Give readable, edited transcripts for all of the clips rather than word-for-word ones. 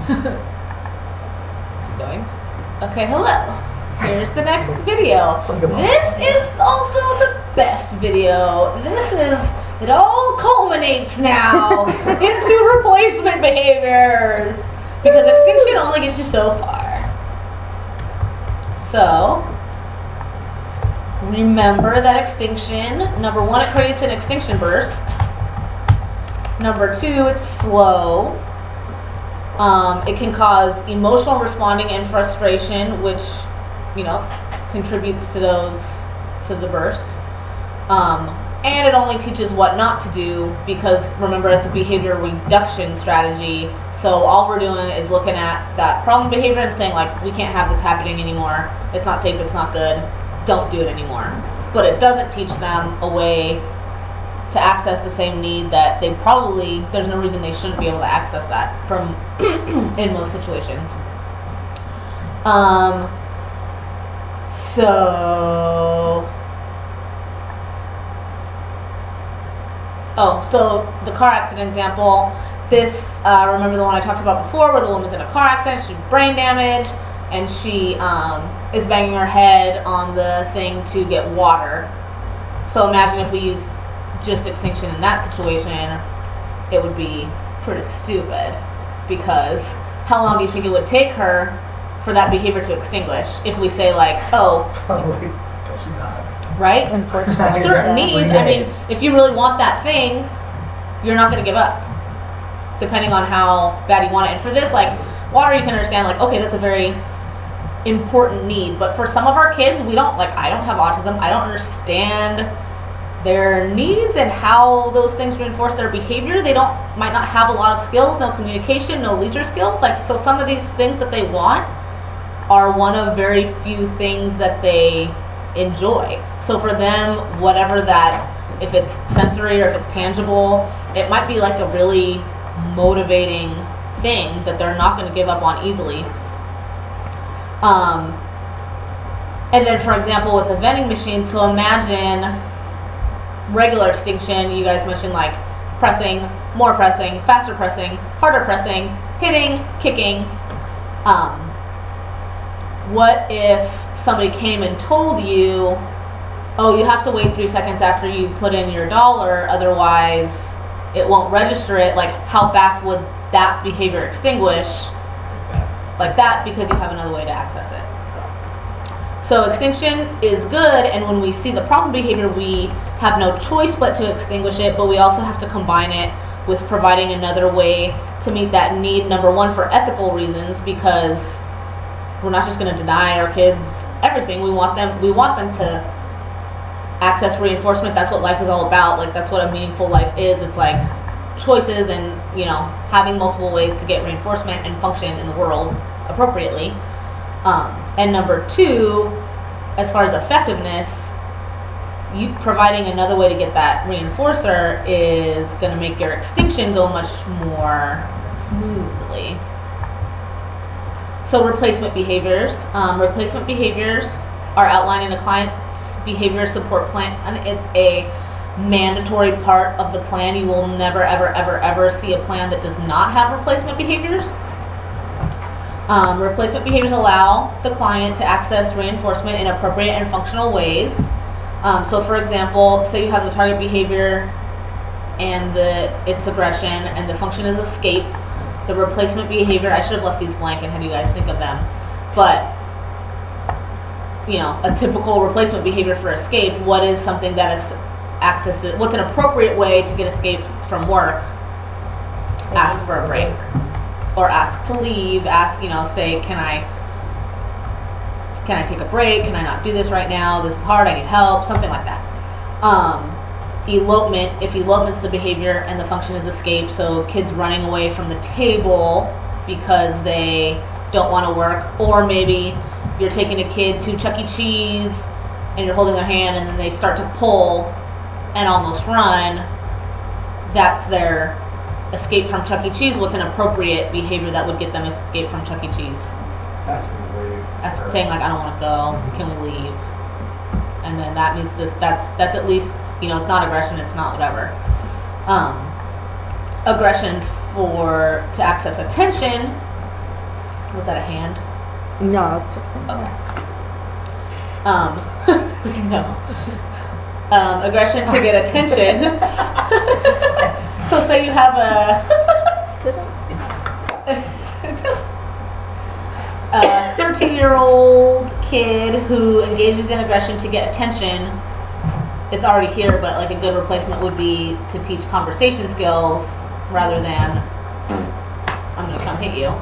Keep going. Okay, hello. Here's the next video. This is also the best video. It all culminates now into replacement behaviors. Because extinction only gets you so far. So, remember that extinction, number one, it creates an extinction burst. Number two, it's slow. It can cause emotional responding and frustration, which, contributes to the burst. And it only teaches what not to do because, remember, it's a behavior reduction strategy. So all we're doing is looking at that problem behavior and saying, like, we can't have this happening anymore. It's not safe, it's not good. Don't do it anymore. But it doesn't teach them a way to access the same need that there's no reason they shouldn't be able to access that from in most situations. So the car accident example, this, remember the one I talked about before where the woman's in a car accident, she's brain damage, and she is banging her head on the thing to get water. So imagine if we use just extinction in that situation, it would be pretty stupid because how long do you think it would take her for that behavior to extinguish if we say like, probably till she dies. Right? Unfortunately. Certain needs, I mean, if you really want that thing, you're not going to give up depending on how bad you want it. And for this, like, water, you can understand, like, okay, that's a very important need. But for some of our kids, I don't have autism. I don't understand their needs and how those things reinforce their behavior. They might not have a lot of skills, no communication, no leisure skills. Like, so some of these things that they want are one of very few things that they enjoy. So for them, whatever that, if it's sensory or if it's tangible, it might be like a really motivating thing that they're not going to give up on easily. And then, for example, with a vending machine, so imagine regular extinction. You guys mentioned like pressing, more pressing, faster pressing, harder pressing, hitting, kicking. What if somebody came and told you, oh, you have to wait 3 seconds after you put in your dollar, otherwise it won't register it. Like, how fast would that behavior extinguish? Like that, because you have another way to access it. So extinction is good, and when we see the problem behavior, we have no choice but to extinguish it, but we also have to combine it with providing another way to meet that need. Number one, for ethical reasons, because we're not just going to deny our kids everything. We want them to access reinforcement. That's what life is all about. Like, that's what a meaningful life is. It's like choices and, having multiple ways to get reinforcement and function in the world appropriately. And number two, as far as effectiveness, you providing another way to get that reinforcer is going to make your extinction go much more smoothly. So replacement behaviors. Replacement behaviors are outlined in a client's behavior support plan, and it's a mandatory part of the plan. You will never, ever, ever, ever see a plan that does not have replacement behaviors. Replacement behaviors allow the client to access reinforcement in appropriate and functional ways. So for example, say you have the target behavior and its aggression, and the function is escape. The replacement behavior, I should have left these blank and had you guys think of them, but a typical replacement behavior for escape, what is something that is accesses, what's an appropriate way to get escape from work? Ask for a break, or ask to leave, say, can I take a break? Can I not do this right now? This is hard, I need help, something like that. Elopement, if elopement's the behavior and the function is escape, so kids running away from the table because they don't want to work, or maybe you're taking a kid to Chuck E. Cheese and you're holding their hand and then they start to pull and almost run, that's their escape from Chuck E. Cheese. What's an appropriate behavior that would get them escape from Chuck E. Cheese? That's a leave. That's saying like, I don't want to go, can we leave? And then that means that's at least, it's not aggression, it's not whatever. Aggression to access attention Was that a hand? No, I was fixing Okay. No. Aggression to get attention. So say you have a 13-year-old kid who engages in aggression to get attention. It's already here, but like a good replacement would be to teach conversation skills rather than I'm gonna come hit you.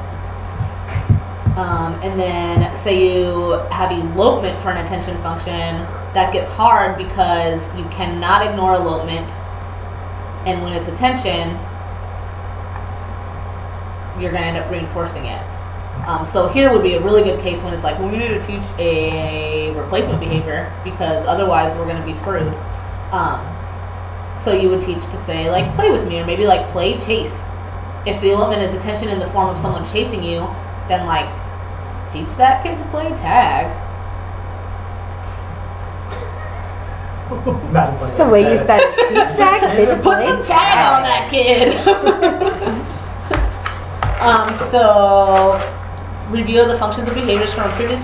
And then say you have elopement for an attention function. That gets hard because you cannot ignore elopement, and when it's attention, you're gonna end up reinforcing it. So here would be a really good case when it's like, well, we need to teach a replacement behavior because otherwise we're gonna be screwed. So you would teach to say like, play with me, or maybe like play chase. If the elopement is attention in the form of someone chasing you, then like teach that kid to play tag. That's the way you said it. Teach that kid to Put play some tag on that kid. So review of the functions of behaviors from previous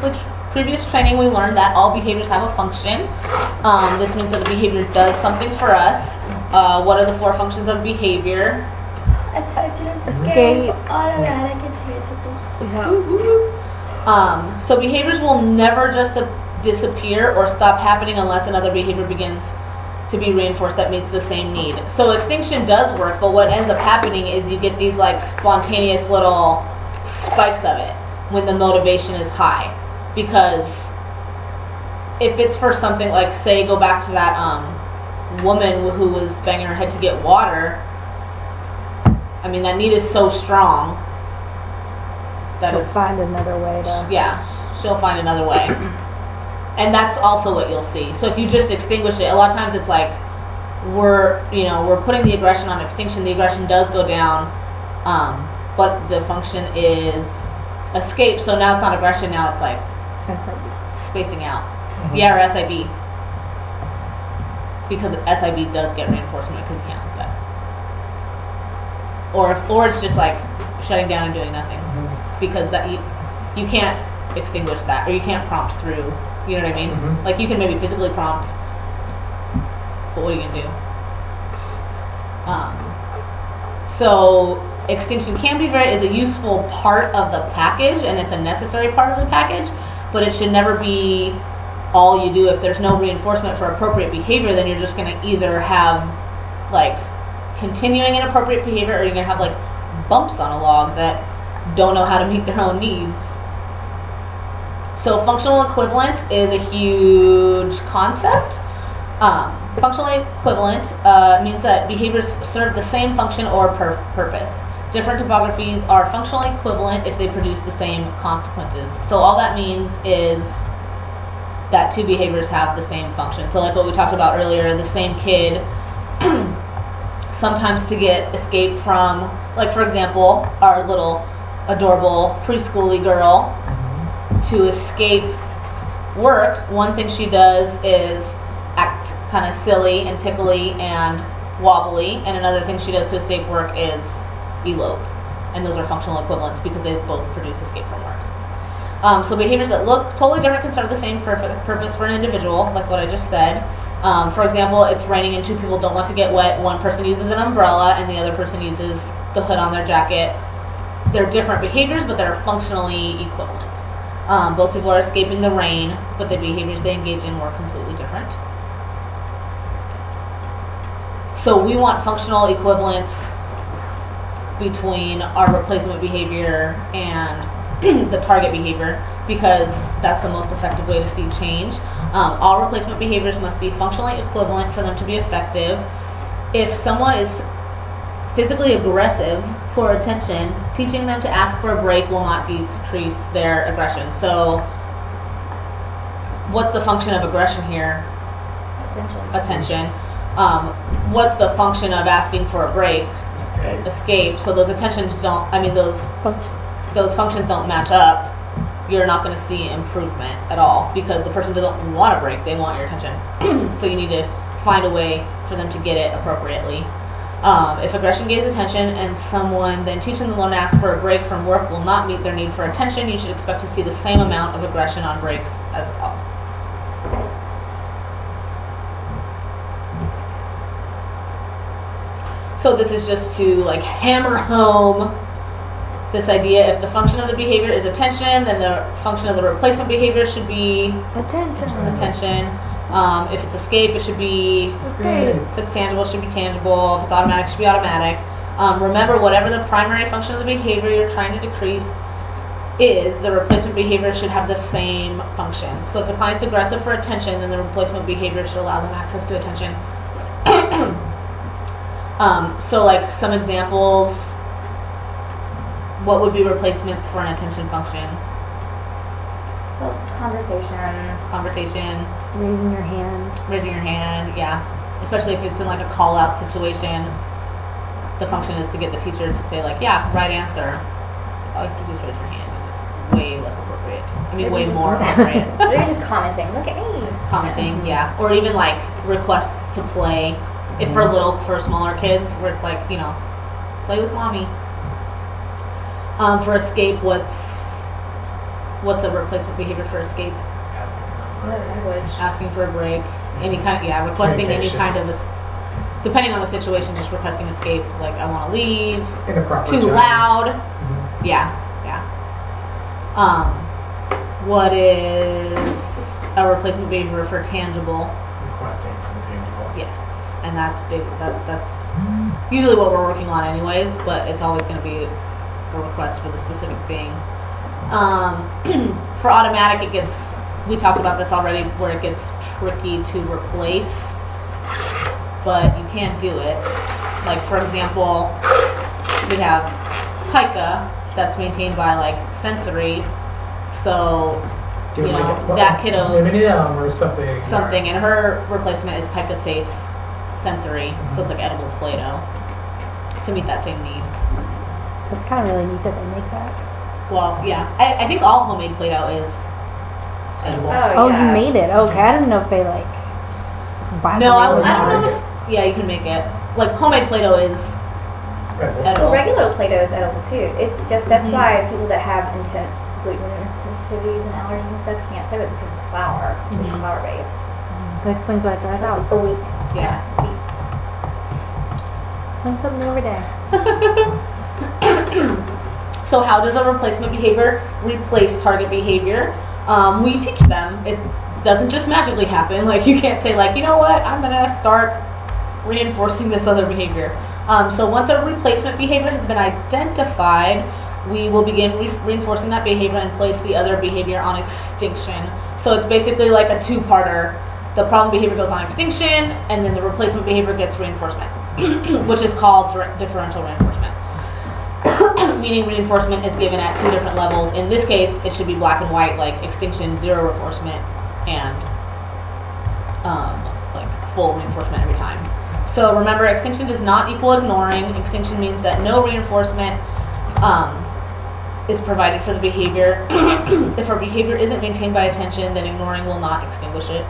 training. We learned that all behaviors have a function. This means that the behavior does something for us. What are the 4 functions of behavior? Attention, Escape. automatic, and tangible. Yeah. So behaviors will never just disappear or stop happening unless another behavior begins to be reinforced that meets the same need. So extinction does work, but what ends up happening is you get these like spontaneous little spikes of it when the motivation is high. Because if it's for something like, say, go back to that woman who was banging her head to get water, I mean, that need is so strong that She'll it's, find another way to. yeah, she'll find another way. And that's also what you'll see. So if you just extinguish it, a lot of times it's like we're putting the aggression on extinction. The aggression does go down, but the function is escape. So now it's not aggression. Now it's like SIB. spacing out. Yeah, or SIB. Because SIB does get reinforcement because you can't help that. Or it's just like shutting down and doing nothing because that you can't extinguish that, or you can't prompt through. You know what I mean? Like you can maybe physically prompt, but what are you gonna do? So extinction can be is a useful part of the package, and it's a necessary part of the package, but it should never be all you do. If there's no reinforcement for appropriate behavior, then you're just gonna either have like continuing inappropriate behavior, or you're gonna have like bumps on a log that don't know how to meet their own needs. So functional equivalence is a huge concept. Functionally equivalent means that behaviors serve the same function or purpose. Different topographies are functionally equivalent if they produce the same consequences. So all that means is that 2 behaviors have the same function. So like what we talked about earlier, the same kid sometimes to get escape from, like for example, our little adorable preschooly girl, to escape work, one thing she does is act kind of silly and tickly and wobbly, and another thing she does to escape work is elope. And those are functional equivalents because they both produce escape from work. So behaviors that look totally different can serve the same purpose for an individual, like what I just said. For example, it's raining and 2 people don't want to get wet. One person uses an umbrella and the other person uses the hood on their jacket. They're different behaviors, but they're functionally equivalent. Both people are escaping the rain, but the behaviors they engage in were completely different. So we want functional equivalence between our replacement behavior and the target behavior because that's the most effective way to see change. All replacement behaviors must be functionally equivalent for them to be effective. If someone is physically aggressive for attention, teaching them to ask for a break will not decrease their aggression. So what's the function of aggression here? Attention. What's the function of asking for a break? Escape. So those attentions don't, those functions don't match up. You're not going to see improvement at all because the person doesn't want a break, they want your attention. So you need to find a way for them to get it appropriately. If aggression gains attention and someone then teaching the learner asks for a break from work will not meet their need for attention, you should expect to see the same amount of aggression on breaks as well. So this is just to like hammer home this idea: if the function of the behavior is attention, then the function of the replacement behavior should be attention. If it's escape, it should be Escape. If it's tangible, it should be tangible. If it's automatic, it should be automatic. Remember, whatever the primary function of the behavior you're trying to decrease is, the replacement behavior should have the same function. So if the client's aggressive for attention, then the replacement behavior should allow them access to attention. So like some examples, what would be replacements for an attention function? Well, conversation, Raising your hand. yeah. Especially if it's in like a call out situation, the function is to get the teacher to say like, yeah, right answer. All you have to do is raise your hand. It's way less appropriate. I mean, way more appropriate. They're just commenting. Look at me. Commenting, yeah. Or even like requests to play. If for smaller kids, where it's like, you know, play with mommy. For escape, what's a replacement behavior for escape? Asking for a break. Any kind, requesting any kind of, depending on the situation, just requesting escape. Like, I want to leave. In a proper Too time. loud. Mhm. Yeah. What is a replacement behavior for tangible? Requesting from the tangible. Yes, and that's big. That's usually what we're working on, anyways. But it's always going to be a request for the specific thing. For automatic, we talked about this already, where it gets tricky to replace, but you can't do it. Like, for example, we have pica that's maintained by like sensory, so Do you like know that kiddo's or something. and her replacement is pica safe sensory, so it's like edible Play-Doh to meet that same need. That's kind of really neat that they make that. Well, yeah, I think all homemade Play-Doh is edible. Oh, you made it. Okay, I didn't know if they like. No, I was don't know if, yeah, you can make it. Like, homemade Play-Doh is Edible. edible. Well, regular Play-Doh is edible too. It's just that's Mhm. why people that have intense gluten sensitivities and allergies and stuff can't do it because it's flour. It's Mhm. flour based. That explains why it dries out. Or wheat. Yeah. Wheat. Learn something every day. So how does a replacement behavior replace target behavior? We teach them. It doesn't just magically happen. Like, you can't say like, you know what, I'm gonna start reinforcing this other behavior. So once a replacement behavior has been identified, we will begin reinforcing that behavior and place the other behavior on extinction. So it's basically like a two-parter. The problem behavior goes on extinction, and then the replacement behavior gets reinforcement, which is called differential reinforcement. Meaning reinforcement is given at two different levels. In this case, it should be black and white, like extinction, zero reinforcement, and like full reinforcement every time. So remember, extinction does not equal ignoring. Extinction means that no reinforcement is provided for the behavior. If our behavior isn't maintained by attention, then ignoring will not extinguish it.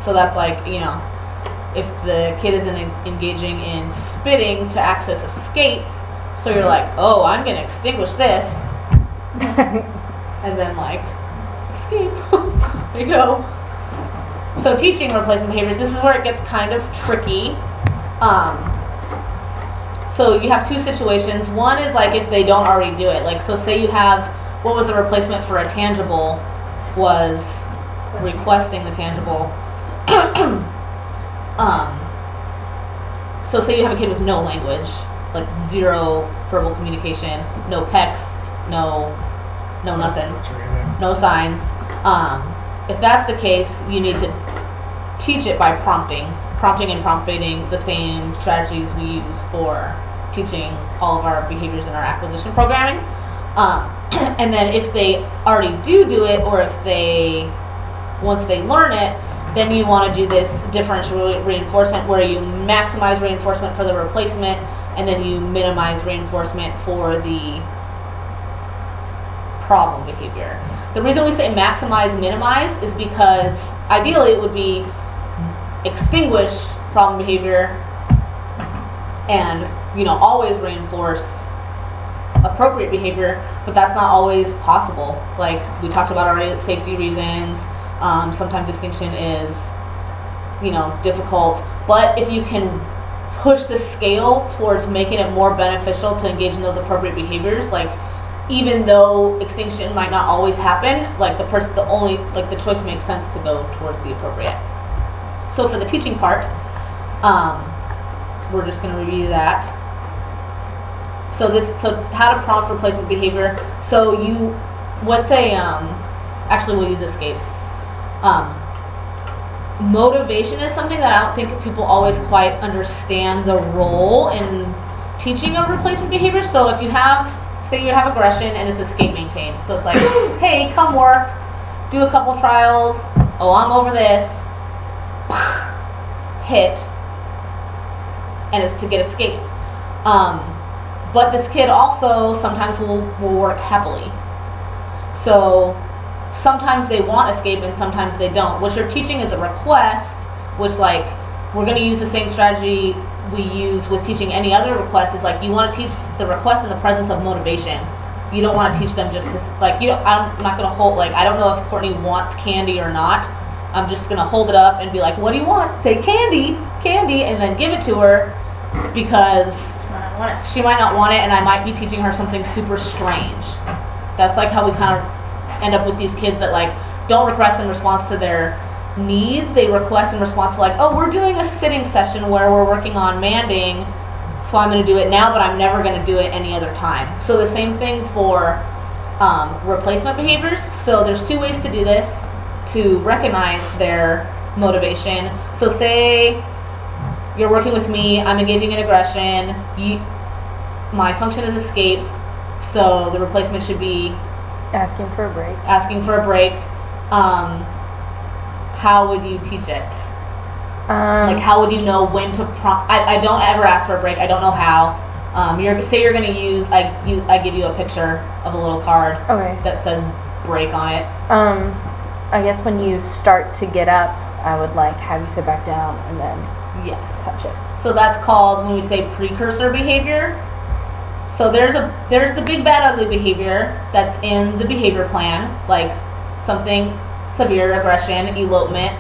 So that's like, you know, if the kid isn't engaging in spitting to access escape, so you're like, oh, I'm going to extinguish this. And then like, escape. There you go. So teaching replacement behaviors, this is where it gets kind of tricky. So you have two situations. One is like if they don't already do it. Like, so say you have, what was the replacement for a tangible was requesting the tangible. So say you have a kid with no language, like zero verbal communication, no pecs, no nothing, no signs. If that's the case, you need to teach it by prompting and prompt-feeding, the same strategies we use for teaching all of our behaviors in our acquisition programming. And then if they already do it, or if once they learn it, then you want to do this differential reinforcement where you maximize reinforcement for the replacement and then you minimize reinforcement for the problem behavior. The reason we say maximize, minimize is because ideally it would be extinguish problem behavior, and, you know, always reinforce appropriate behavior, but that's not always possible. Like we talked about already, safety reasons. Sometimes extinction is, you know, difficult. But if you can push the scale towards making it more beneficial to engage in those appropriate behaviors, like even though extinction might not always happen, like the choice makes sense to go towards the appropriate. So for the teaching part, we're just going to review that. So how to prompt replacement behavior. So let's say, actually we'll use escape. Motivation is something that I don't think people always quite understand the role in teaching of replacement behavior. So if you say you have aggression and it's escape maintained. So it's like, hey, come work, do a couple trials, oh, I'm over this, hit, and it's to get escape. But this kid also sometimes will work heavily. So sometimes they want escape and sometimes they don't. What you're teaching is a request, which like we're going to use the same strategy we use with teaching any other request. Is like you want to teach the request in the presence of motivation. You don't want to teach them just to like I'm not going to hold like I don't know if Courtney wants candy or not. I'm just going to hold it up and be like, what do you want? Say candy, and then give it to her because she might not want it, and I might be teaching her something super strange. That's like how we kind of end up with these kids that like don't request in response to their needs. They request in response to like, oh, we're doing a sitting session where we're working on manding, so I'm going to do it now, but I'm never going to do it any other time. So the same thing for replacement behaviors. So there's two ways to do this to recognize their motivation. So say you're working with me, I'm engaging in aggression, my function is escape, so the replacement should be Asking for a break. How would you teach it? Like how would you know when to prompt? I don't ever ask for a break. I don't know how. Say you're going to use, I give you a picture of a little card that says break on it. I guess when you start to get up, I would like have you sit back down and then touch it. So that's called, when we say precursor behavior. So there's the big bad ugly behavior that's in the behavior plan, like something severe, aggression, elopement.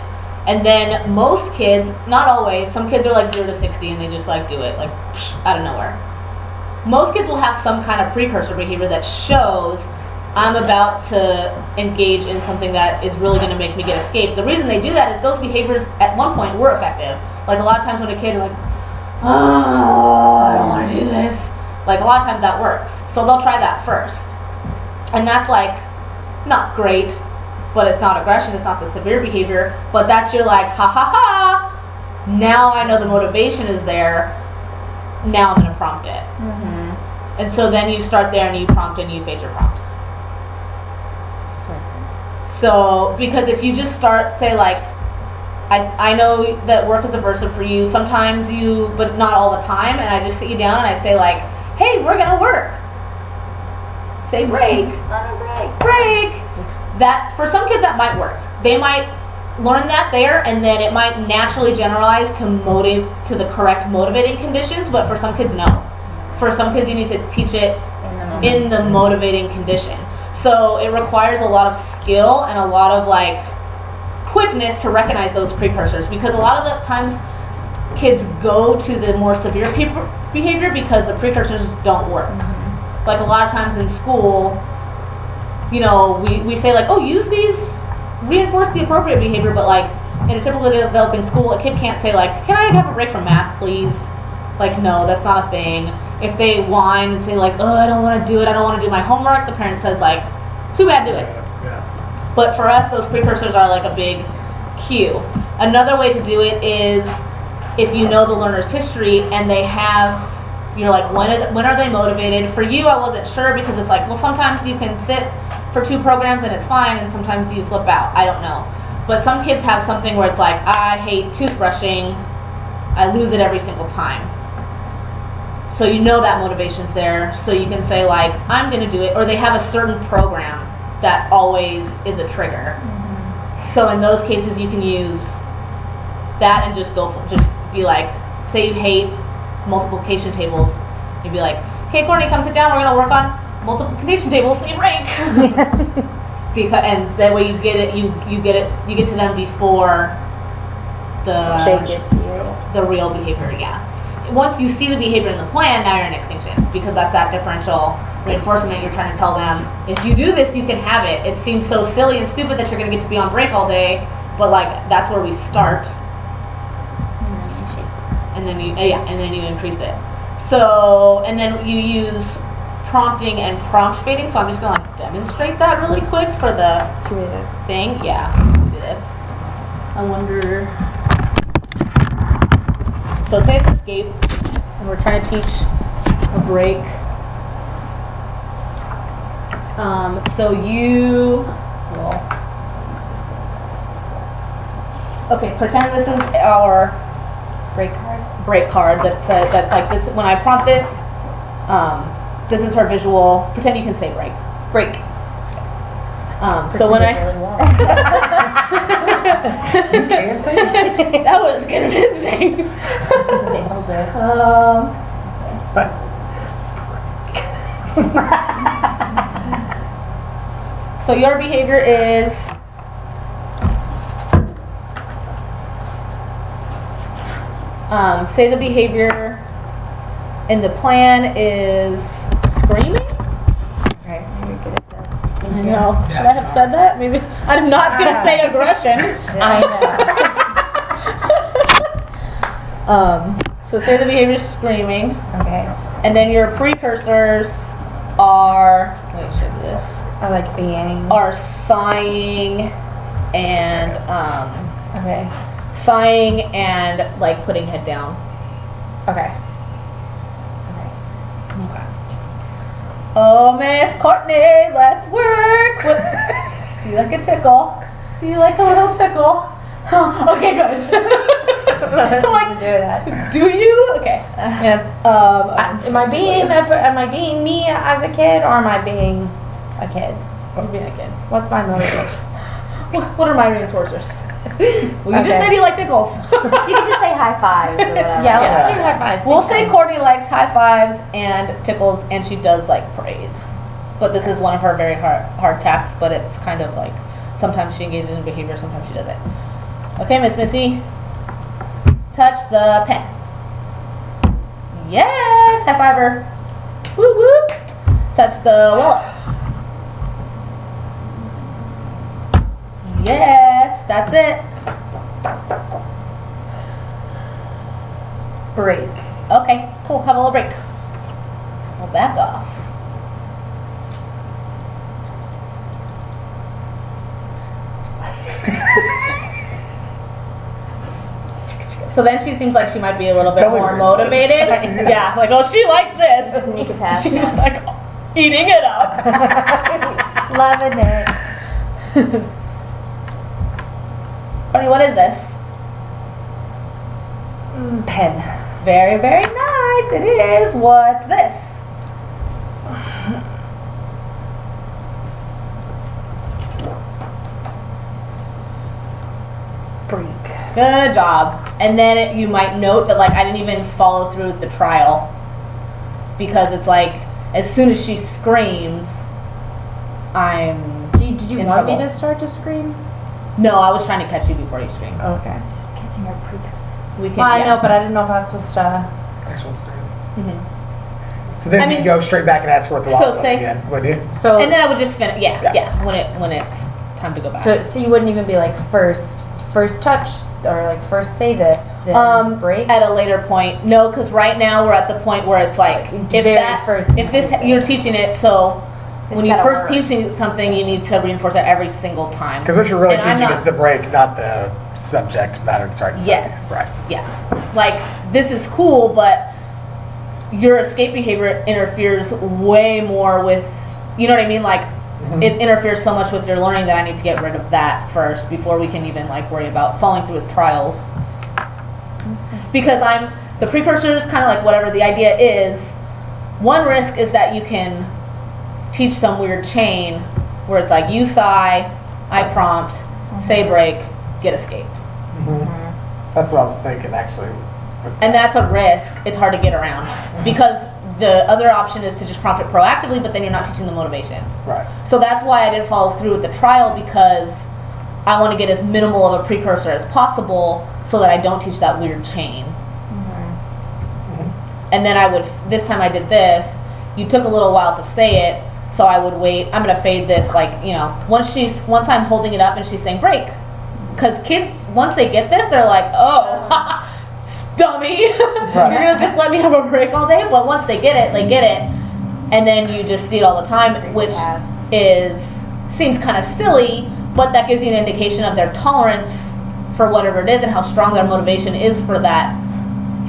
And then most kids, not always, some kids are like 0 to 60 and they just like do it like out of nowhere. Most kids will have some kind of precursor behavior that shows I'm about to engage in something that is really going to make me get escape. The reason they do that is those behaviors at one point were effective. Like a lot of times when a kid is like, oh, I don't want to do this. Like a lot of times that works. So they'll try that first. And that's like not great, but it's not aggression, it's not the severe behavior, but that's your like, ha ha ha, now I know the motivation is there, now I'm going to prompt it. Mm-hmm. And so then you start there and you prompt and you phase your prompts. So, because if you just start, say like, I know that work is aversive for you, sometimes but not all the time, and I just sit you down and I say like, hey, we're gonna work. Say break. Break. That, for some kids that might work. They might learn that there, and then it might naturally generalize to the correct motivating conditions, but for some kids, no. For some kids, you need to teach it in the motivating condition. So it requires a lot of skill and a lot of like quickness to recognize those precursors, because a lot of the times kids go to the more severe behavior because the precursors don't work. Mm-hmm. Like a lot of times in school, we say like, oh, use these, reinforce the appropriate behavior, but like in a typically developing school, a kid can't say like, can I have a break from math, please? Like, no, that's not a thing. If they whine and say like, oh, I don't want to do it, I don't want to do my homework, the parent says like, too bad, do it. Yeah. But for us, those precursors are like a big cue. Another way to do it is if you know the learner's history and you're like, when are they motivated? For you, I wasn't sure because it's like, well, sometimes you can sit for 2 programs and it's fine, and sometimes you flip out. I don't know. But some kids have something where it's like, I hate toothbrushing, I lose it every single time. So you know that motivation's there, so you can say like, I'm going to do it, or they have a certain program that always is a trigger. Mm-hmm. So in those cases, you can use that and just be like, say you hate multiplication tables, you'd be like, "Okay, Courtney, come sit down. We're gonna work on multiplication tables. Say break." Because, and that way you get it. You get to them before They the get to you. the real behavior. Yeah. Once you see the behavior in the plan, now you're in extinction because that's that differential reinforcement. You're trying to tell them, if you do this, you can have it. It seems so silly and stupid that you're gonna get to be on break all day, but like that's where we start. And then you increase it. So, and then you use prompting and prompt fading. So I'm just gonna like demonstrate that really quick for the Should we do it? thing. Yeah, let me do this. I wonder. So say it's escape, and we're trying to teach a break. So okay, pretend this is our break card that's like this. When I prompt this, this is her visual. Pretend you can say break. So when I You can say it. that was convincing. Nailed it. So your behavior is say the behavior in the plan is screaming. Right, maybe get it done. I know. Should I have said that? Maybe I'm not gonna say aggression. I So say the behavior is screaming, know. Okay. and then your precursors are I like being. are sighing and Okay. sighing and like putting head down. Okay. Okay. Oh, Miss Courtney, let's work. Do you like a tickle? Do you like a little tickle? Okay, good. Nothing Like, to do with that. do you? Okay. Am I being me as a kid, or am I being a kid? You're being a kid. What's my motivation? What are my reinforcers? Well, you just Okay. said you like tickles. You can just say high fives or whatever. Yeah, let's Yeah. do high fives. We'll say Courtney likes high fives and tickles, and she does like praise. But this is one of her very hard tasks. But it's kind of like sometimes she engages in behavior, sometimes she doesn't. Okay, Miss Missy, touch the pen. Yes, high fiver. Woo woo. Touch the wallet. Yes, that's it. break. Okay, cool. Have a little break. We'll back off. So then she seems like she might be a little bit Totally more weird. motivated. Yeah, like, oh, she likes this. Sneak attack. She's like eating it up. Loving it. Courtney, what is this? Pen. Very, very nice. It is. What's this? Break. Good job. And then you might note that, like, I didn't even follow through with the trial because it's like as soon as she screams, I'm. Did you in want me trouble. to start to scream? No, I was trying to catch you before you scream. Okay. Just catching your precursor. We can. Well, I yeah. know, but I didn't know if I was supposed to. Actual story. Mhm. So then I you mean- go straight back and ask for what the So law was say- again, would you? So, And then I would just finish. Yeah, Yeah. yeah. When it's time to go back. so you wouldn't even be like first touch or like first say this, then break. At a later point, no, because right now we're at the point where it's like if Very that first if this you say you're it. teaching it, so when you gotta first work. teaching something, you need to reinforce it every single time. Because what you're really And I'm teaching not- is the break, not the subject matter. Sorry. Yes. Right. Yeah, like this is cool, but your escape behavior interferes way more with, you know what I mean? Like it interferes so much with your learning that I need to get rid of that first before we can even like worry about following through with trials. Because the precursor is kind of like whatever the idea is. One risk is that you can teach some weird chain where it's like you sigh, I prompt, say break, get escape. That's what I was thinking, actually. And that's a risk. It's hard to get around because the other option is to just prompt it proactively, but then you're not teaching the motivation. Right. So that's why I didn't follow through with the trial, because I want to get as minimal of a precursor as possible so that I don't teach that weird chain. And then I would, this time I did this, you took a little while to say it, so I would wait. I'm going to fade this, like, you know, once I'm holding it up and she's saying break. Because kids, once they get this, they're like, oh, dummy. You're going to just let me have a break all day? But once they get it, they get it. And then you just see it all the time, which seems kind of silly, but that gives you an indication of their tolerance for whatever it is and how strong their motivation is for that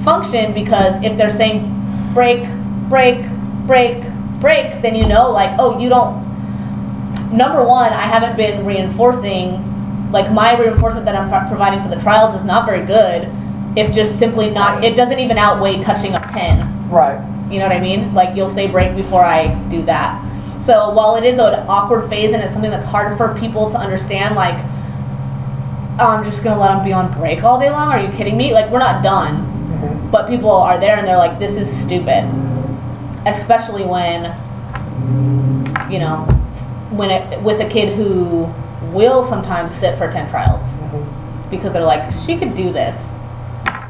function. Because if they're saying break, break, break, break, then you know, like, oh, you don't, number one, I haven't been reinforcing, like, my reinforcement that I'm providing for the trials is not very good. If just simply not, it doesn't even outweigh touching a pen. Right. You know what I mean? Like, you'll say break before I do that. So while it is an awkward phase and it's something that's hard for people to understand, like, oh, I'm just gonna let them be on break all day long? Are you kidding me? Like, we're not done. But people are there and they're like, this is stupid. Especially when, you know, with a kid who will sometimes sit for 10 trials. Because they're like, she could do this.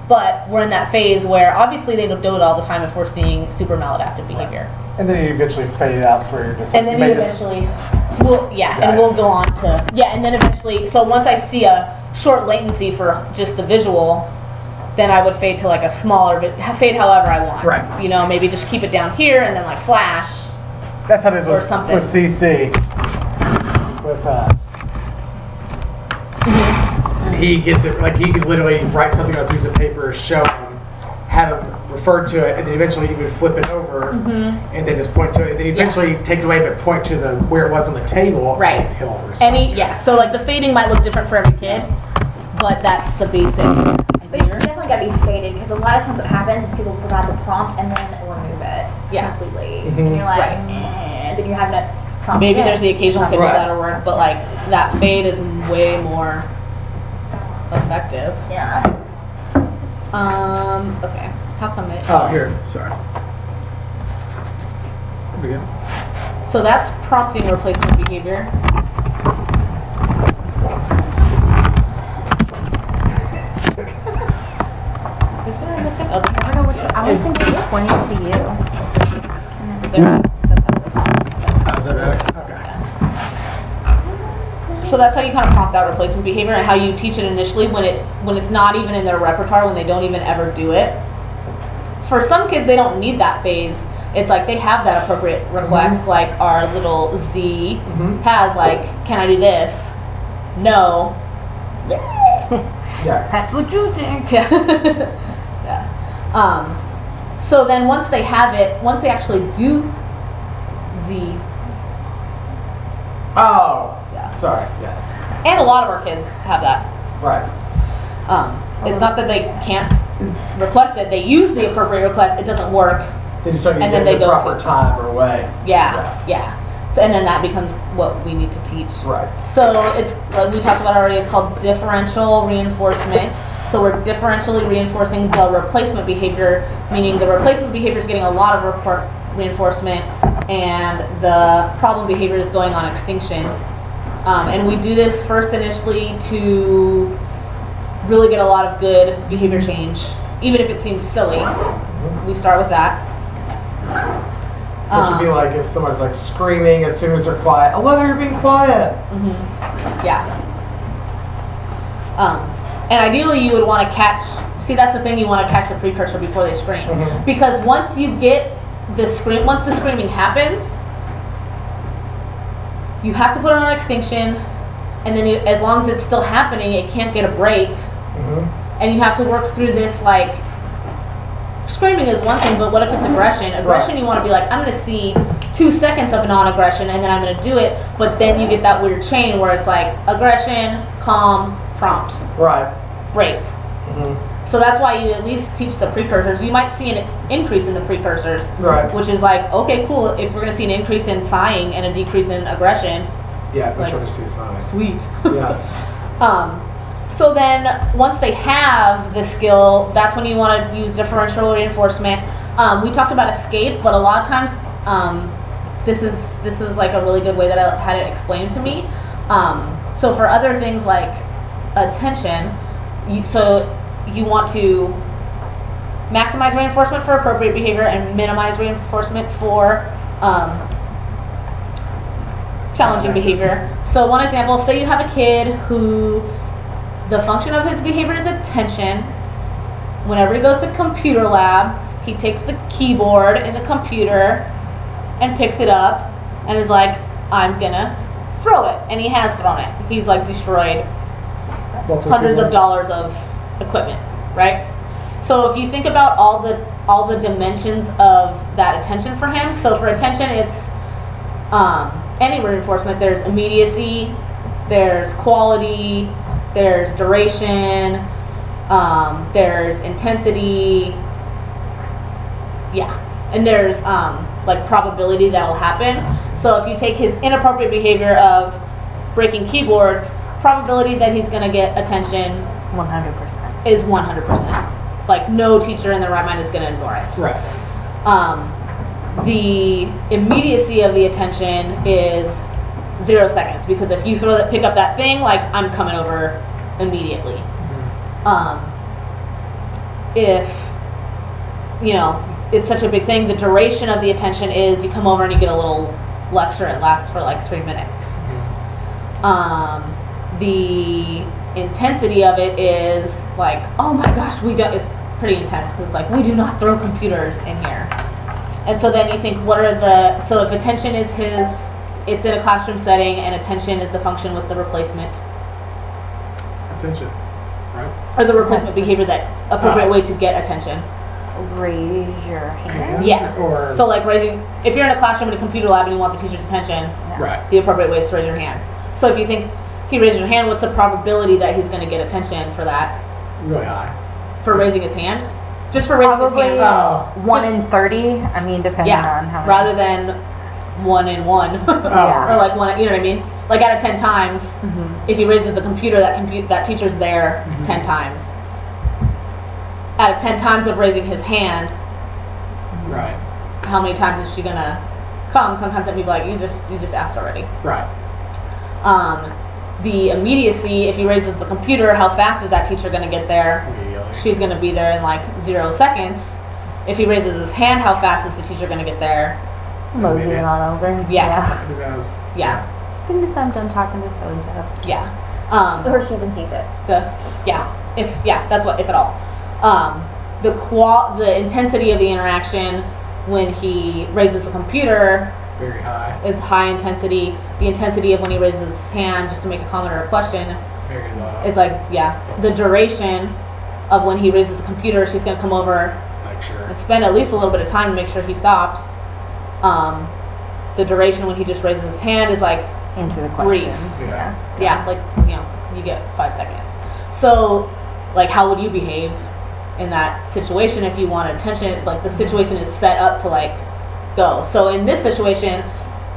But we're in that phase where obviously they don't do it all the time if we're seeing super maladaptive behavior. And then you eventually fade it out to where you're just And then you eventually, and we'll go on to, and then eventually, so once I see a short latency for just the visual, then I would fade to like a smaller, fade however I want. Right. You know, maybe just keep it down here and then like flash. That's how it is or with, something. with CC. With, he gets it, like, he could literally write something on a piece of paper, show him, have him refer to it, and then eventually he would flip it over, and then just point to it, and then eventually take it away, but point to the where it was on the table, Right. and he'll respond to it. So like the fading might look different for every kid, but that's the basic But idea. it's definitely got to be faded, because a lot of times what happens is people provide the prompt and then remove it completely. And you're like, Right. then you have that prompt. Maybe again. there's the occasional kid Right. that'll work, but like that fade is way more effective. Yeah. Okay. How come it? Oh, here, sorry. There we go. So that's prompting replacement behavior. Is there a missing? Oh, I don't know which I was thinking pointing to you. there. That's how it is. Oh, is that better? Okay. So that's how you kind of prompt that replacement behavior and how you teach it initially when it's not even in their repertoire, when they don't even ever do it. For some kids, they don't need that phase. It's like they have that appropriate request, like our little Z has, like, can I do this? No. Yeah. That's what you think. So then once they have it, once they actually do Z, Oh. Yeah. Sorry. Yes. and a lot of our kids have that. Right. It's not that they can't request it. They use the appropriate request. It doesn't work. Then you start And using then they the go proper to- time or way. Yeah. So, and then that becomes what we need to teach. Right. So it's, like we talked about already, it's called differential reinforcement. So we're differentially reinforcing the replacement behavior, meaning the replacement behavior is getting a lot of reinforcement and the problem behavior is going on extinction. And we do this first initially to really get a lot of good behavior change, even if it seems silly. We start with that. Which would be like if someone's like screaming as soon as they're quiet. I love how you're being quiet. Yeah. And ideally you would want to catch, see that's the thing, you want to catch the precursor before they scream. Because once you get the scream, once the screaming happens, you have to put it on extinction, and then as long as it's still happening, it can't get a break. And you have to work through this, like, screaming is one thing, but what if it's aggression? Aggression, you want to be like, I'm going to see 2 seconds of non-aggression, and then I'm going to do it, but then you get that weird chain where it's like, aggression, calm, prompt, Right. break. So that's why you at least teach the precursors. You might see an increase in the precursors, Right. which is like, okay, cool, if we're going to see an increase in sighing and a decrease in aggression, Yeah, but Like- you'll just see something. sweet. Yeah. So then, once they have the skill, that's when you want to use differential reinforcement. We talked about escape, but a lot of times, this is like a really good way that I had it explained to me. So for other things like attention, you want to maximize reinforcement for appropriate behavior and minimize reinforcement for challenging behavior. So one example, say you have a kid who the function of his behavior is attention. Whenever he goes to computer lab, he takes the keyboard in the computer and picks it up and is like, I'm gonna throw it. And he has thrown it. He's like destroyed hundreds of dollars of equipment, right? So if you think about all the dimensions of that attention for him, so for attention it's any reinforcement, there's immediacy, there's quality, there's duration, there's intensity, and there's like probability that'll happen. So if you take his inappropriate behavior of breaking keyboards, probability that he's gonna get attention 100%. is 100%. Like no teacher in their right mind is gonna ignore it. Right. The immediacy of the attention is 0 seconds, because if you pick up that thing, like I'm coming over immediately. If it's such a big thing, the duration of the attention is you come over and you get a little lecture. It lasts for like 3 minutes. The intensity of it is like, oh my gosh, it's pretty intense because it's like, we do not throw computers in here. And so then you think, so if attention is it's in a classroom setting and attention is the function, what's the replacement? Attention, right? Or the replacement behavior, that appropriate way to get attention. Raise your hand. Yeah. Or So like if you're in a classroom in a computer lab and you want the teacher's attention, right. the appropriate way is to raise your hand. So if you think he raised your hand, what's the probability that he's going to get attention for that? Really high. For raising his hand? Just for raising Probably his hand? 1 in 30. I mean, depending on how many. Rather than 1 in 1. Yeah. Or like one, you know what I mean? Like out of 10 times, if he raises the computer, that teacher's there 10 times. Out of 10 times of raising his hand, Right. how many times is she gonna come? Sometimes it'd be like, you just asked already. Right. The immediacy, if he raises the computer, how fast is that teacher gonna get there? Immediately. She's gonna be there in like 0 seconds. If he raises his hand, how fast is the teacher gonna get there? Mosey it on over. Yeah. Who knows? Yeah. As soon as I'm done talking to so and so. Yeah. Or she even sees it. That's what, if at all. The intensity of the interaction when he raises the computer Very high. is high intensity. The intensity of when he raises his hand just to make a comment or a question Very low. is like, the duration of when he raises the computer, she's gonna come over Like sure. and spend at least a little bit of time to make sure he stops. The duration when he just raises his hand is like Into the brief. question. Yeah. like you get 5 seconds. So like how would you behave in that situation if you wanted attention? Like the situation is set up to like go. So in this situation,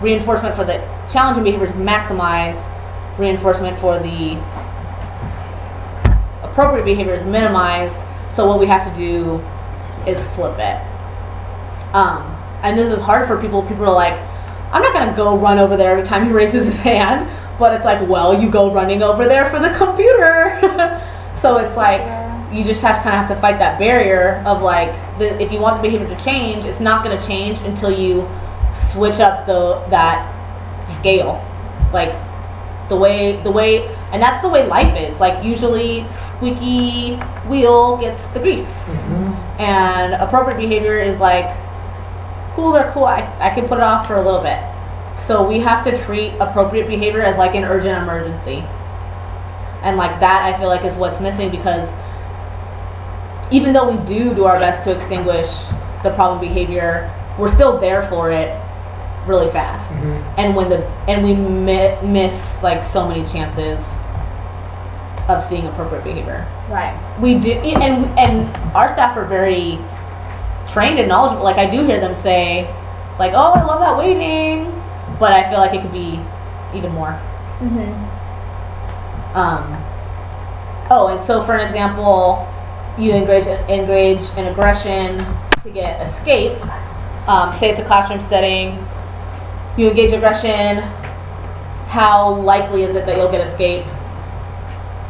reinforcement for the challenging behaviors maximize, reinforcement for the appropriate behaviors minimized. So what we have to do is flip it. And this is hard for people. People are like, I'm not gonna go run over there every time he raises his hand. But it's like, well, you go running over there for the computer. So it's like, you just have to fight that barrier of like, if you want the behavior to change, it's not going to change until you switch up that scale. Like the way, and that's the way life is. Like usually squeaky wheel gets the grease. And appropriate behavior is like, cool, they're cool. I can put it off for a little bit. So we have to treat appropriate behavior as like an urgent emergency. And like that, I feel like is what's missing, because even though we do our best to extinguish the problem behavior, we're still there for it really fast. And we miss like so many chances of seeing appropriate behavior. Right. We do, and our staff are very trained and knowledgeable. Like I do hear them say, like, "Oh, I love that waiting," but I feel like it could be even more. Oh, and so for an example, you engage in aggression to get escape. Say it's a classroom setting. You engage aggression. How likely is it that you'll get escape?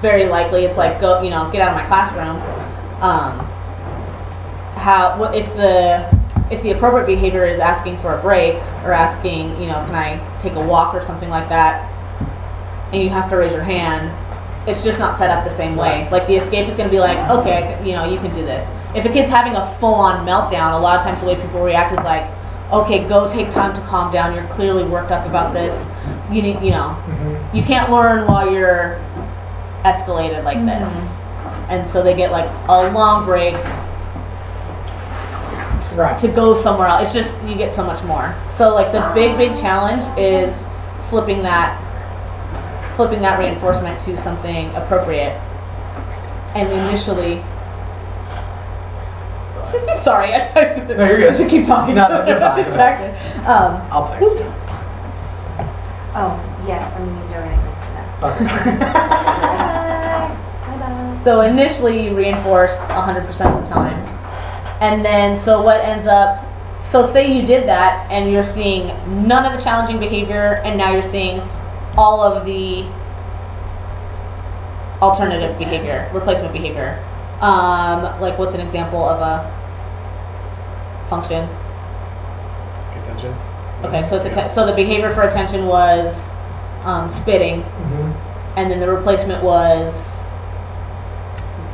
Very likely. It's like, go, get out of my classroom. If the appropriate behavior is asking for a break or asking, can I take a walk or something like that, and you have to raise your hand, it's just not set up the same way. Like the escape is going to be like, okay, you can do this. If a kid's having a full-on meltdown, a lot of times the way people react is like, okay, go take time to calm down. You're clearly worked up about this. You need, you can't learn while you're escalated like this. And so they get like a long break to go somewhere else. It's just, you get so much more. So like the big challenge is flipping that reinforcement to something appropriate. And initially, sorry, I No, you're good. should keep talking. No, you're fine. Distracted. I'll text you. Oh, yes, I'm enjoying this now. Okay. So initially you reinforce 100% of the time. And then, so what ends up, so say you did that and you're seeing none of the challenging behavior, and now you're seeing all of the alternative behavior, replacement behavior. Like what's an example of a function? Attention. Okay, so it's so the behavior for attention was spitting, and then the replacement was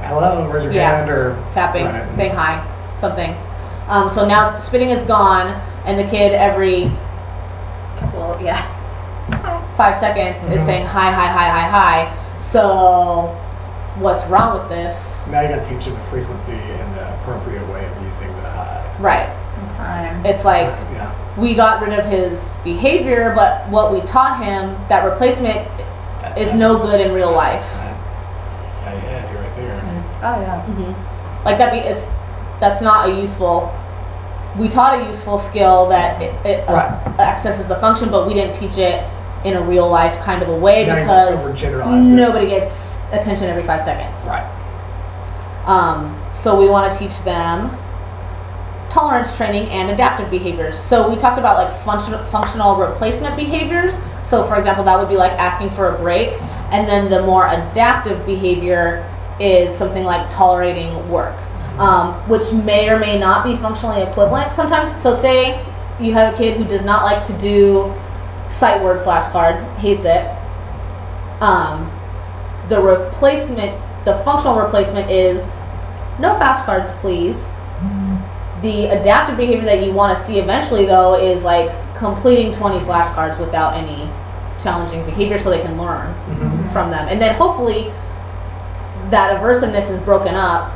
Hello, raise your hand, or tapping, right. saying hi, something. So now spitting is gone, and the kid every 5 seconds is saying hi. So what's wrong with this? Now you got to teach them the frequency and the appropriate way of using the Right. Time. It's like yeah. we got rid of his behavior, but what we taught him, that replacement is no good in real life. Yeah, you're right there. Oh, yeah. Like that's not a useful. We taught a useful skill that it accesses the function, but we didn't teach it in a real life kind of a way because nobody gets attention every 5 seconds. Right. So we want to teach them tolerance training and adaptive behaviors. So we talked about like functional replacement behaviors. So for example, that would be like asking for a break, and then the more adaptive behavior is something like tolerating work, which may or may not be functionally equivalent sometimes. So say you have a kid who does not like to do sight word flashcards, hates it. The functional replacement is no flashcards, please. The adaptive behavior that you want to see eventually, though, is like completing 20 flashcards without any challenging behavior so they can learn from them. And then hopefully that aversiveness is broken up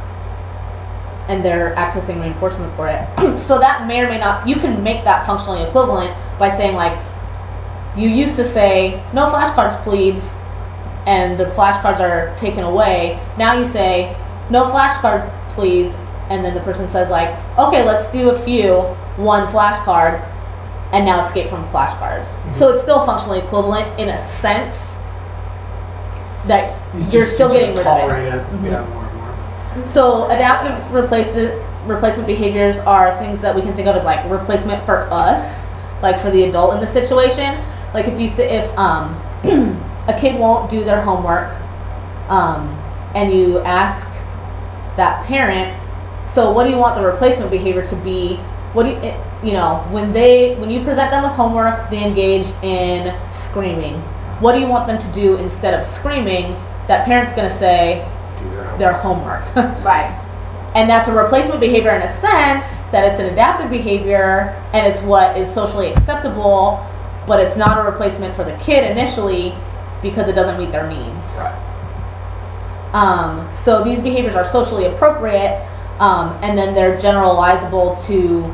and they're accessing reinforcement for it. So that may or may not, you can make that functionally equivalent by saying like, you used to say, no flashcards, please, and the flashcards are taken away. Now you say, no flashcard, please, and then the person says like, okay, let's do a few, one flashcard, and now escape from flashcards. So it's still functionally equivalent in a sense that you're still getting rid of it. Yeah, more and more. So adaptive replacement behaviors are things that we can think of as like replacement for us, like for the adult in the situation. Like if a kid won't do their homework, and you ask that parent, so what do you want the replacement behavior to be? What do when you present them with homework, they engage in screaming. What do you want them to do instead of screaming? That parent's going to say Do their homework. Right. And that's a replacement behavior in a sense that it's an adaptive behavior and it's what is socially acceptable, but it's not a replacement for the kid initially because it doesn't meet their needs. Right. So these behaviors are socially appropriate, and then they're generalizable to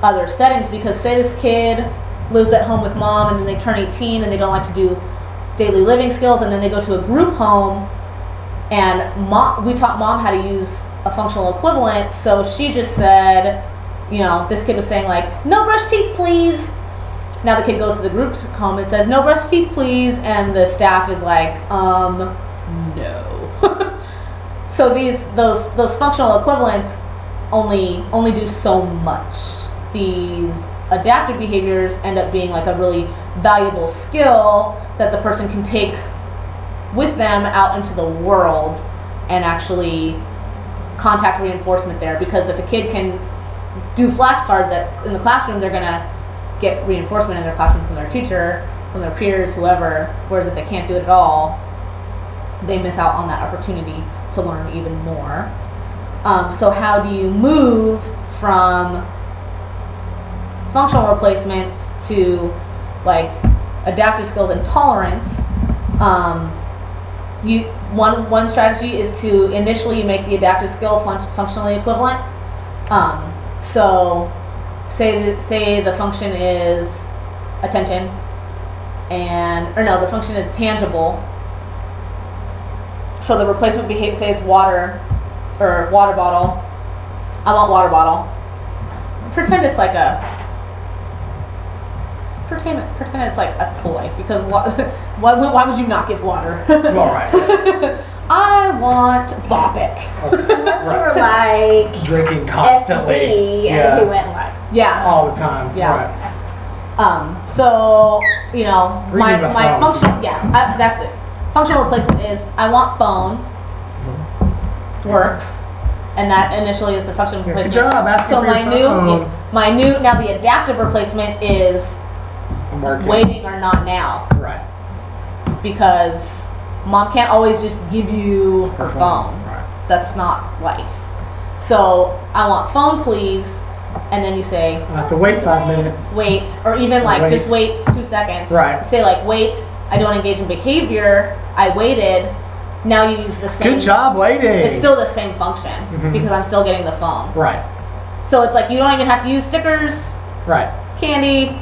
other settings, because say this kid lives at home with mom and then they turn 18 and they don't like to do daily living skills, and then they go to a group home and we taught mom how to use a functional equivalent, so she just said, this kid was saying like, no brush teeth please. Now the kid goes to the group home and says, no brush teeth please, and the staff is like, no. So those functional equivalents only do so much. These adaptive behaviors end up being like a really valuable skill that the person can take with them out into the world and actually contact reinforcement there. Because if a kid can do flashcards in the classroom, they're gonna get reinforcement in their classroom from their teacher, from their peers, whoever. Whereas if they can't do it at all, they miss out on that opportunity to learn even more. So how do you move from functional replacements to like adaptive skills and tolerance? One strategy is to initially make the adaptive skill functionally equivalent. So say the function is attention, the function is tangible. So the replacement behavior, say it's water or water bottle. I want water bottle. Pretend it's like a toy, because why would you not give water? Well, right. I want Bop It. Unless you were like Drinking constantly. SB and he went like, Yeah. All the time. Yeah. Right. So my Reading my phone. function. Yeah. That's it. Functional replacement is I want phone. Works. And that initially is the functional Good replacement. job. Asking So for your phone. now the adaptive replacement is Market. waiting or not now, Right. because mom can't always just give you her phone. Right. That's not life. So I want phone, please, and then you say I have to wait 5 minutes. wait, or even like Wait. just wait 2 seconds. Right. Say like wait. I don't engage in behavior. I waited. Now you use the same. Good job waiting. It's still the same function because I'm still getting the phone. Right. So it's like you don't even have to use stickers, Right. candy.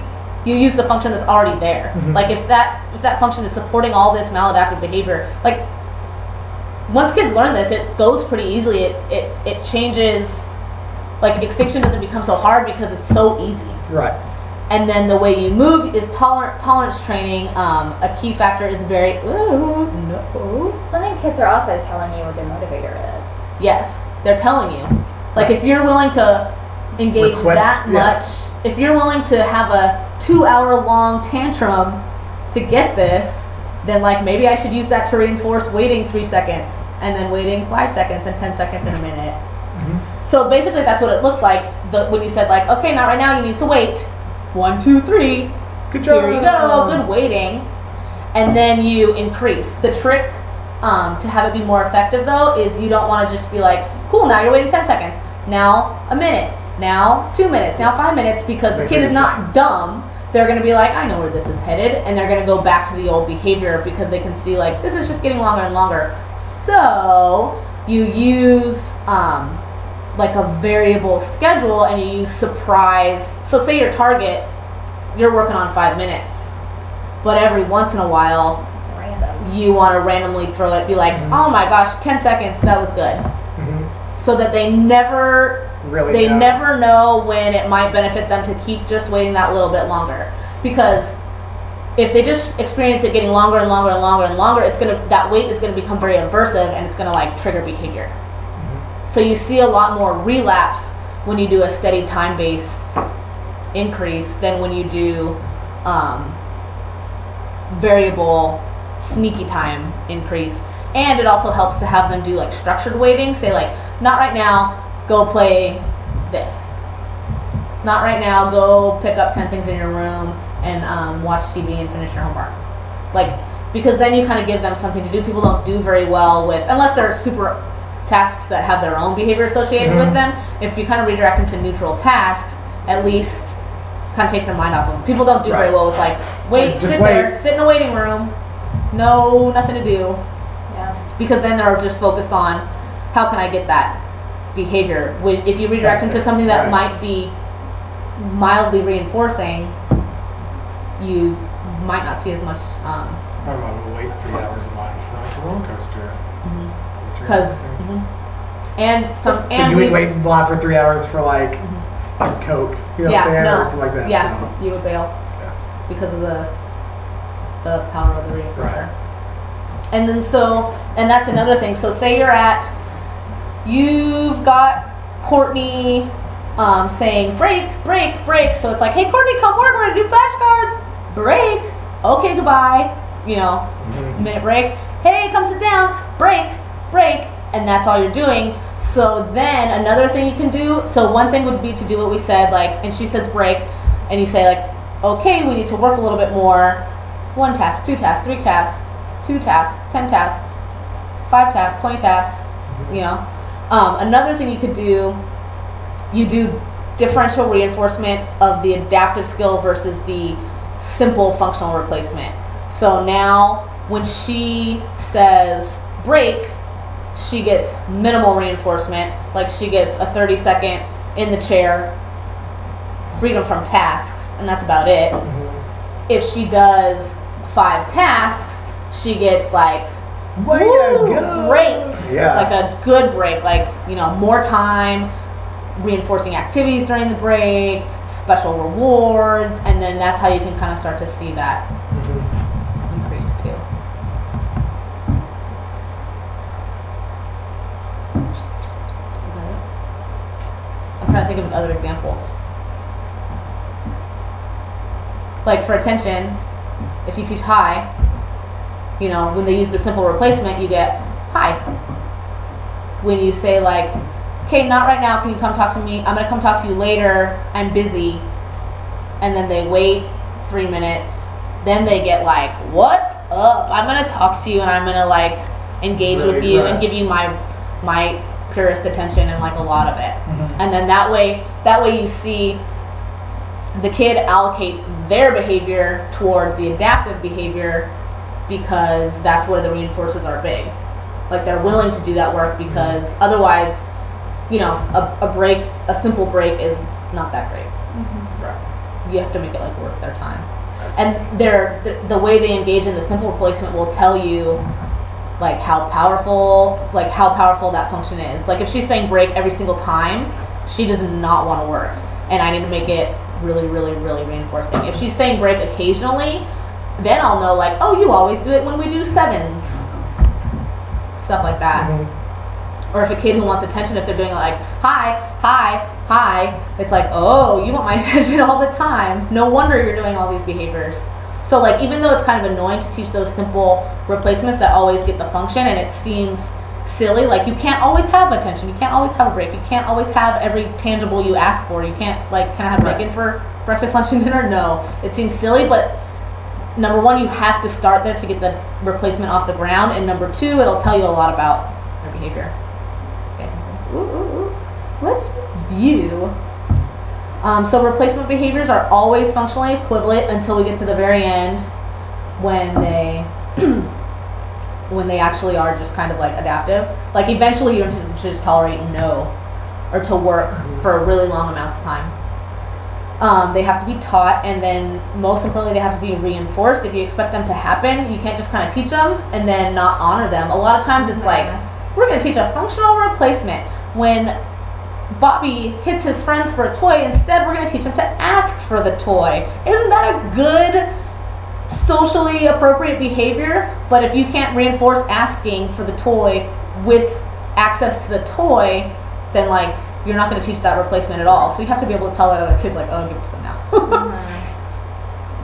You use the function that's already there. Like if that function is supporting all this maladaptive behavior, like once kids learn this, it goes pretty easily. It changes. Like extinction doesn't become so hard because it's so easy. Right. And then the way you move is tolerance training. A key factor is I think kids are also telling you what their motivator is. Yes, they're telling you. Like if you're willing to engage that much, if you're willing to have a 2-hour-long tantrum to get this, then like maybe I should use that to reinforce waiting 3 seconds and then waiting 5 seconds and 10 seconds in a minute. So basically that's what it looks like when you said like, okay, not right now, you need to wait. 1, 2, 3. Good job. Here you go. Good waiting. And then you increase. The trick to have it be more effective though is you don't want to just be like, cool, now you're waiting 10 seconds. Now a minute. Now 2 minutes. Now 5 minutes, because the kid is not dumb. They're going to be like, I know where this is headed, and they're going to go back to the old behavior because they can see like this is just getting longer and longer. So you use like a variable schedule, and you use surprise. So say your target, you're working on 5 minutes, but every once in a while you want to randomly throw it, be like, oh my gosh, 10 seconds, that was good. So that they never never know when it might benefit them to keep just waiting that little bit longer. Because if they just experience it getting longer and longer and longer and longer, that wait is gonna become very aversive, and it's gonna like trigger behavior. So you see a lot more relapse when you do a steady time-based increase than when you do variable sneaky time increase. And it also helps to have them do like structured waiting. Say like, not right now, go play this. Not right now, go pick up 10 things in your room and watch TV and finish your homework. Like, because then you kind of give them something to do. People don't do very well with, unless they're super tasks that have their own behavior associated with them. If you kind of redirect them to neutral tasks, at least kind of takes their mind off them. People don't do very well with like, sit in a waiting room, no, nothing to do. Yeah. Because then they're just focused on how can I get that behavior. If you redirect them to something that might be mildly reinforcing, you might not see as much. I'm gonna wait 3 hours in lines for like a roller coaster. And you would wait in line for 3 hours for like Coke, you know what I'm saying, or something like that. Yeah, so. you would bail because of the power of the reinforcer. Right. And then and that's another thing. So say you're at you've got Courtney saying break, break, break. So it's like, hey Courtney, come work, we're gonna do flashcards. Break. Okay, goodbye. You know, minute break. Hey, come sit down. Break, break. And that's all you're doing. So then another thing you can do, so one thing would be to do what we said, like, and she says break, and you say like, okay, we need to work a little bit more. 1 task, 2 tasks, 3 tasks, 2 tasks, 10 tasks, 5 tasks, 20 tasks, you know. Another thing you could do, you do differential reinforcement of the adaptive skill versus the simple functional replacement. So now when she says break, she gets minimal reinforcement, like she gets a 30-second in the chair, freedom from tasks, and that's about it. If she does 5 tasks, she gets like break, like a good break, like, you know, more time, reinforcing activities during the break, special rewards, and then that's how you can kind of start to see that increase too. Is that it? I'm trying to think of other examples. Like for attention, if you teach hi, you know, when they use the simple replacement, you get hi. When you say like, okay, not right now, can you come talk to me? I'm going to come talk to you later, I'm busy. And then they wait 3 minutes. Then they get like, what's up? I'm going to talk to you and I'm going to like engage with you and give you my purest attention and like a lot of it. And then that way you see the kid allocate their behavior towards the adaptive behavior, because that's where the reinforcers are big. Like they're willing to do that work, because otherwise, you know, a simple break is not that great. Right. You have to make it like worth their time. And the way they engage in the simple replacement will tell you like how powerful that function is. Like if she's saying break every single time, she does not want to work, and I need to make it really, really, really reinforcing. If she's saying break occasionally, then I'll know like, oh, you always do it when we do 7s. Stuff like that. Or if a kid who wants attention, if they're doing like, hi, hi, hi, it's like, oh, you want my attention all the time. No wonder you're doing all these behaviors. So like, even though it's kind of annoying to teach those simple replacements that always get the function, and it seems silly, like you can't always have attention, you can't always have a break, you can't always have every tangible you ask for, you can't like, can I have bacon for breakfast, lunch, and dinner? No. It seems silly, but number one, you have to start there to get the replacement off the ground, and number two, it'll tell you a lot about their behavior. Okay. Let's review. So replacement behaviors are always functionally equivalent until we get to the very end, when they when they actually are just kind of like adaptive. Like eventually you learn to just tolerate no, or to work for really long amounts of time. They have to be taught, and then most importantly, they have to be reinforced. If you expect them to happen, you can't just kind of teach them and then not honor them. A lot of times it's like, we're going to teach a functional replacement. When Bobby hits his friends for a toy, instead we're going to teach him to ask for the toy. Isn't that a good socially appropriate behavior? But if you can't reinforce asking for the toy with access to the toy, then like, you're not going to teach that replacement at all. So you have to be able to tell that other kid like, oh, give it to them now.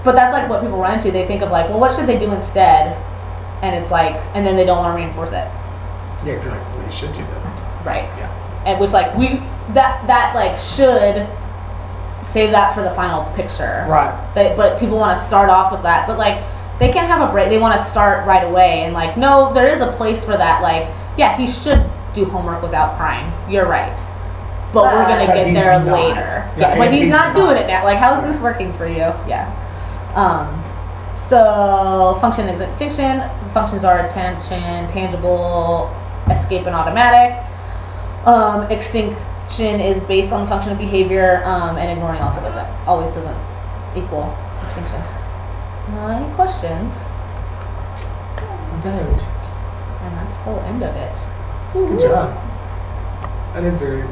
But that's like what people run into. They think of like, well, what should they do instead? And it's like, and then they don't want to reinforce it. Yeah, exactly. They should do that. Right. Yeah. And which like that like should save that for the final picture. Right. But people want to start off with that. But like, they can't have a break. They want to start right away. And like, no, there is a place for that. Like, yeah, he should do homework without crying. You're right. But we're going to get there later. Yeah, but he's not doing it now. Like, how is this working for you? Yeah. So, function is extinction. Functions are attention, tangible, escape, and automatic. Extinction is based on the function of behavior, and ignoring also always doesn't equal extinction. Any questions? Don't. And that's the end of it. Good job. That is very